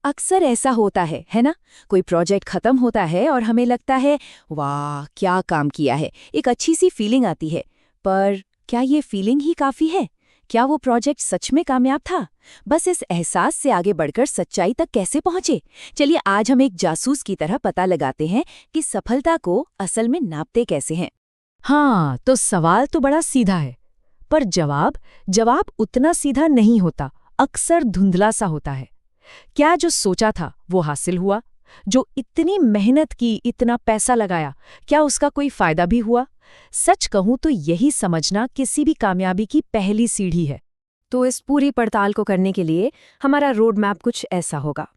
अक्सर ऐसा होता है ना? कोई प्रोजेक्ट खत्म होता है और हमें लगता है वाह क्या काम किया है, एक अच्छी सी फीलिंग आती है। पर क्या ये फीलिंग ही काफी है? क्या वो प्रोजेक्ट सच में कामयाब था? बस इस एहसास से आगे बढ़कर सच्चाई तक कैसे पहुंचे? चलिए आज हम एक जासूस की तरह पता लगाते हैं कि सफलता को असल में नापते कैसे हैं। हाँ, तो सवाल तो बड़ा सीधा है, पर जवाब उतना सीधा नहीं होता, अक्सर धुंधला सा होता है। क्या जो सोचा था वो हासिल हुआ? जो इतनी मेहनत की, इतना पैसा लगाया, क्या उसका कोई फायदा भी हुआ? सच कहूं तो यही समझना किसी भी कामयाबी की पहली सीढ़ी है। तो इस पूरी पड़ताल को करने के लिए हमारा रोड मैप कुछ ऐसा होगा।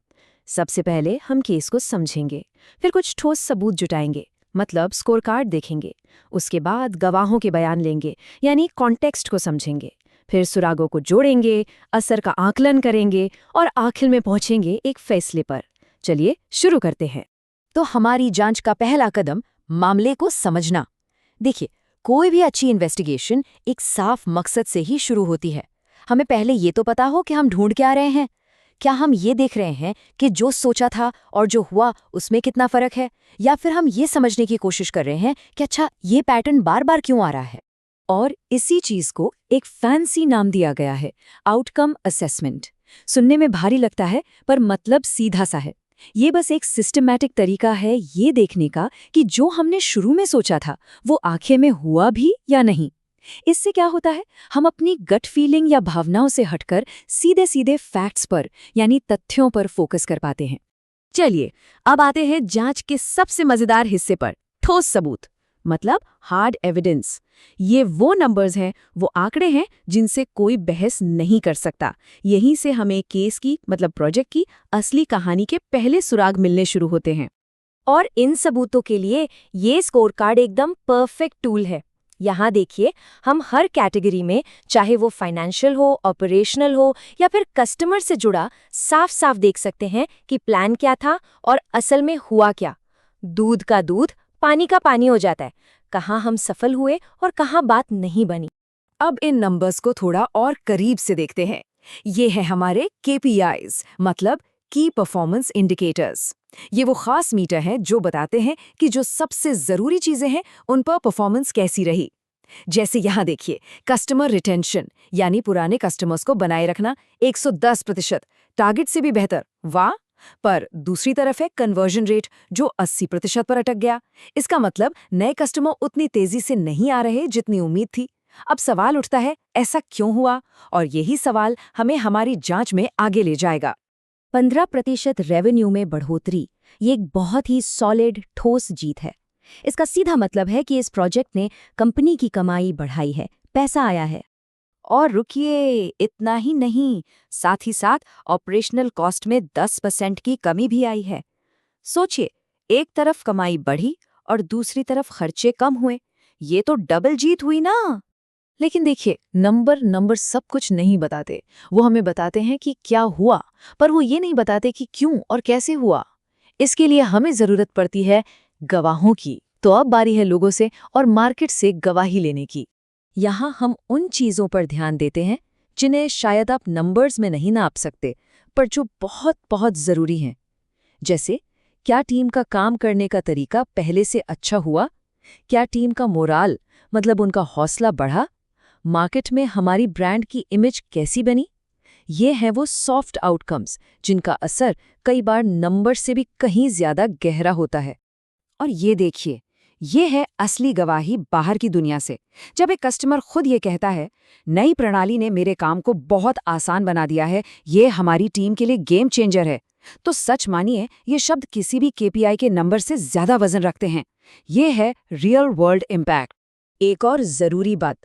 सबसे पहले हम केस को समझेंगे, फिर कुछ ठोस सबूत जुटाएंगे, मतलब स्कोर कार्ड देखेंगे। उसके बाद गवाहों के बयान लेंगे, यानी कॉन्टेक्स्ट को समझेंगे। फिर सुरागों को जोड़ेंगे, असर का आकलन करेंगे और आखिर में पहुंचेंगे एक फैसले पर। चलिए शुरू करते हैं। तो हमारी जांच का पहला कदम मामले को समझना। देखिए, कोई भी अच्छी इन्वेस्टिगेशन एक साफ मकसद से ही शुरू होती है। हमें पहले ये तो पता हो कि हम ढूंढ क्या रहे हैं। क्या हम ये देख रहे हैं कि जो सोचा था और जो हुआ उसमें कितना फर्क है, या फिर हम ये समझने की कोशिश कर रहे हैं कि अच्छा ये पैटर्न बार बार क्यों आ रहा है। और इसी चीज को एक फैंसी नाम दिया गया है, आउटकम असेसमेंट। सुनने में भारी लगता है पर मतलब सीधा सा है। ये बस एक सिस्टमैटिक तरीका है ये देखने का कि जो हमने शुरू में सोचा था वो आखिर में हुआ भी या नहीं। इससे क्या होता है, हम अपनी गट फीलिंग या भावनाओं से हटकर सीधे सीधे फैक्ट्स पर यानी तथ्यों पर फोकस कर पाते हैं। चलिए अब आते हैं जांच के सबसे मजेदार हिस्से पर, ठोस सबूत, मतलब हार्ड एविडेंस। ये वो नंबर्स हैं, वो आंकड़े हैं जिनसे कोई बहस नहीं कर सकता। यहीं से हमें केस की, मतलब प्रोजेक्ट की असली कहानी के पहले सुराग मिलने शुरू होते हैं। और इन सबूतों के लिए ये स्कोर कार्ड एकदम परफेक्ट टूल है। यहाँ देखिए, हम हर कैटेगरी में, चाहे वो फाइनेंशियल हो, ऑपरेशनल हो या फिर कस्टमर से जुड़ा, साफ साफ देख सकते हैं कि प्लान क्या था और असल में हुआ क्या। दूध का दूध, पानी का पानी हो जाता है। कहाँ हम सफल हुए और कहाँ बात नहीं बनी। अब इन नंबर्स को थोड़ा और करीब से देखते हैं। ये है हमारे KPIs, मतलब की परफॉर्मेंस इंडिकेटर्स। ये वो खास मीटर हैं जो बताते हैं कि जो सबसे जरूरी चीजें हैं उन पर परफॉर्मेंस कैसी रही। जैसे यहाँ देखिए, कस्टमर रिटेंशन यानी पुराने कस्टमर्स को बनाए रखना 110%, टारगेट से भी बेहतर, वाह। पर दूसरी तरफ है कन्वर्जन रेट जो 80% पर अटक गया। इसका मतलब नए कस्टमर उतनी तेजी से नहीं आ रहे जितनी उम्मीद थी। अब सवाल उठता है, ऐसा क्यों हुआ? और यही सवाल हमें हमारी जांच में आगे ले जाएगा। 15% रेवेन्यू में बढ़ोतरी, ये एक बहुत ही सॉलिड, ठोस जीत है। इसका सीधा मतलब है कि इस प्रोजेक्ट ने कंपनी की कमाई बढ़ाई है, पैसा आया है। और रुकिए, इतना ही नहीं, साथ ही साथ ऑपरेशनल कॉस्ट में 10% की कमी भी आई है। सोचिए, एक तरफ कमाई बढ़ी और दूसरी तरफ खर्चे कम हुए। ये तो डबल जीत हुई ना। लेकिन देखिए, नंबर सब कुछ नहीं बताते। वो हमें बताते हैं कि क्या हुआ, पर वो ये नहीं बताते कि क्यों और कैसे हुआ। इसके लिए हमें जरूरत पड़ती है गवाहों की। तो अब बारी है लोगों से और मार्केट से गवाही लेने की। यहाँ हम उन चीजों पर ध्यान देते हैं जिन्हें शायद आप नंबर्स में नहीं नाप सकते, पर जो बहुत बहुत जरूरी हैं। जैसे, क्या टीम का काम करने का तरीका पहले से अच्छा हुआ? क्या टीम का मोराल, मतलब उनका हौसला बढ़ा? मार्केट में हमारी ब्रांड की इमेज कैसी बनी? ये हैं वो सॉफ्ट आउटकम्स जिनका असर कई बार नंबर से भी कहीं ज्यादा गहरा होता है। और ये देखिए, ये है असली गवाही बाहर की दुनिया से। जब एक कस्टमर खुद ये कहता है, नई प्रणाली ने मेरे काम को बहुत आसान बना दिया है, ये हमारी टीम के लिए गेम चेंजर है, तो सच मानिए ये शब्द किसी भी KPI के नंबर से ज्यादा वजन रखते हैं। ये है रियल वर्ल्ड इम्पैक्ट। एक और जरूरी बात,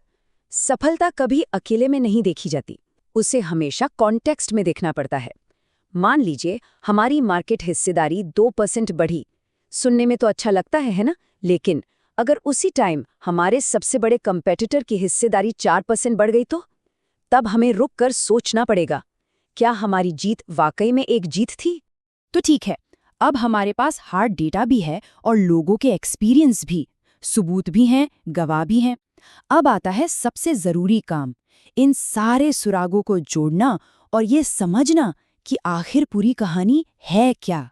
सफलता कभी अकेले में नहीं देखी जाती, उसे हमेशा कॉन्टेक्स्ट में देखना पड़ता है। मान लीजिए हमारी मार्केट हिस्सेदारी 2% बढ़ी। सुनने में तो अच्छा लगता है ना? लेकिन अगर उसी टाइम हमारे सबसे बड़े कंपेटिटर की हिस्सेदारी 4% बढ़ गई तो? तब हमें रुक कर सोचना पड़ेगा, क्या हमारी जीत वाकई में एक जीत थी? तो ठीक है, अब हमारे पास हार्ड डेटा भी है और लोगों के एक्सपीरियंस भी, सबूत भी हैं, गवाह भी हैं। अब आता है सबसे जरूरी काम, इन सारे सुरागों को जोड़ना और ये समझना कि आखिर पूरी कहानी है क्या।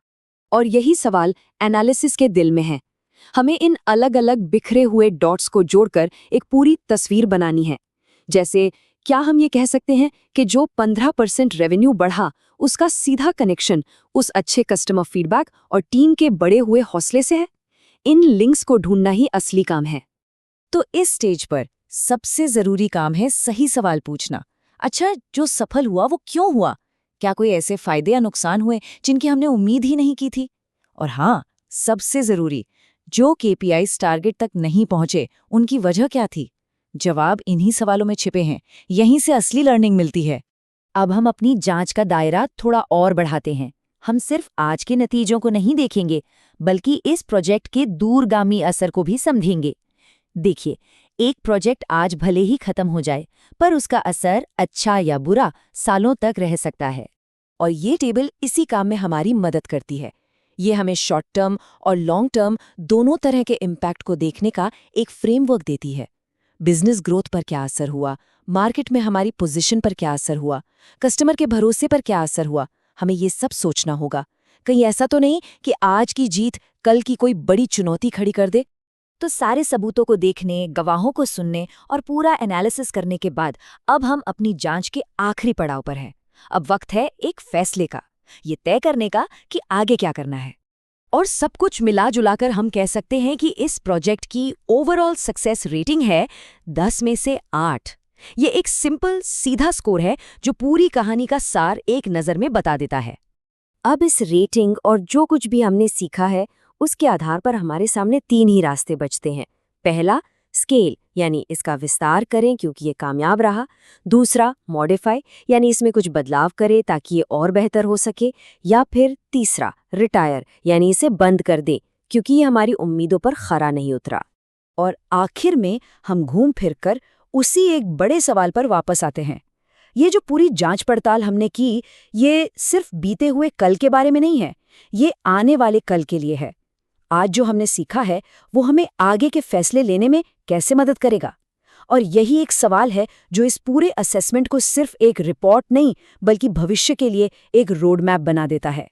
और यही सवाल एनालिसिस के दिल में है। हमें इन अलग-अलग बिखरे हुए डॉट्स को जोड़कर एक पूरी तस्वीर बनानी है। जैसे, क्या हम ये कह सकते हैं कि जो 15% रेवेन्यू बढ़ा, उसका सीधा कनेक्शन उस अच्छे कस्टमर फीडबैक और टीम के बड़े हुए हौसले से है? इन लिंक्स को ढूंढना ही असली काम है। तो इस स्टेज पर सबसे जरूरी काम है सही सवाल पूछना। अच्छा, जो सफल हुआ वो क्यों हुआ? क्या कोई ऐसे फायदे या नुकसान हुए जिनकी हमने उम्मीद ही नहीं की थी? और हाँ, सबसे जरूरी, जो केपीआईज़ टारगेट तक नहीं पहुंचे, उनकी वजह क्या थी? जवाब इन्हीं सवालों में छिपे हैं। यहीं से असली लर्निंग मिलती है। अब हम अपनी जांच का दायरा थोड़ा और बढ़ाते हैं। हम सिर्फ आज के नतीजों को नहीं देखेंगे, बल्कि इस प्रोजेक्ट के दूरगामी असर को भी समझेंगे। देखिए, एक प्रोजेक्ट आज भले ही खत्म हो जाए, पर उसका असर अच्छा या बुरा सालों तक रह सकता है। और ये टेबल इसी काम में हमारी मदद करती है। ये हमें शॉर्ट टर्म और लॉन्ग टर्म दोनों तरह के इम्पैक्ट को देखने का एक फ्रेमवर्क देती है। बिजनेस ग्रोथ पर क्या असर हुआ, मार्केट में हमारी पोजीशन पर क्या असर हुआ, कस्टमर के भरोसे पर क्या असर हुआ, हमें ये सब सोचना होगा। कहीं ऐसा तो नहीं कि आज की जीत कल की कोई बड़ी चुनौती खड़ी कर दे। तो सारे सबूतों को देखने, गवाहों को सुनने और पूरा एनालिसिस करने के बाद अब हम अपनी जांच के आखिरी पड़ाव पर हैं। अब वक्त है एक फैसले का, ये तय करने का कि आगे क्या करना है। और सब कुछ मिला जुलाकर हम कह सकते हैं कि इस प्रोजेक्ट की ओवरऑल सक्सेस रेटिंग है 10 में से 8। ये एक सिंपल, सीधा स्कोर है जो पूरी कहानी का सार एक नज़र में बता देता है। अब इस रेटिंग और जो कुछ भी हमने सीखा है, उसके आधार पर हमारे सामने 3 ही रास्ते बचते हैं। पहला, स्केल, यानी इसका विस्तार करें क्योंकि ये कामयाब रहा। दूसरा, मॉडिफाई, यानी इसमें कुछ बदलाव करें ताकि ये और बेहतर हो सके। या फिर तीसरा, रिटायर, यानी इसे बंद कर दें क्योंकि ये हमारी उम्मीदों पर खरा नहीं उतरा। और आखिर में हम घूम फिर कर उसी एक बड़े सवाल पर वापस आते हैं। ये जो पूरी जांच पड़ताल हमने की, ये सिर्फ बीते हुए कल के बारे में नहीं है, ये आने वाले कल के लिए है। आज जो हमने सीखा है वो हमें आगे के फैसले लेने में कैसे मदद करेगा। और यही एक सवाल है जो इस पूरे असेसमेंट को सिर्फ एक रिपोर्ट नहीं, बल्कि भविष्य के लिए एक रोड मैप बना देता है।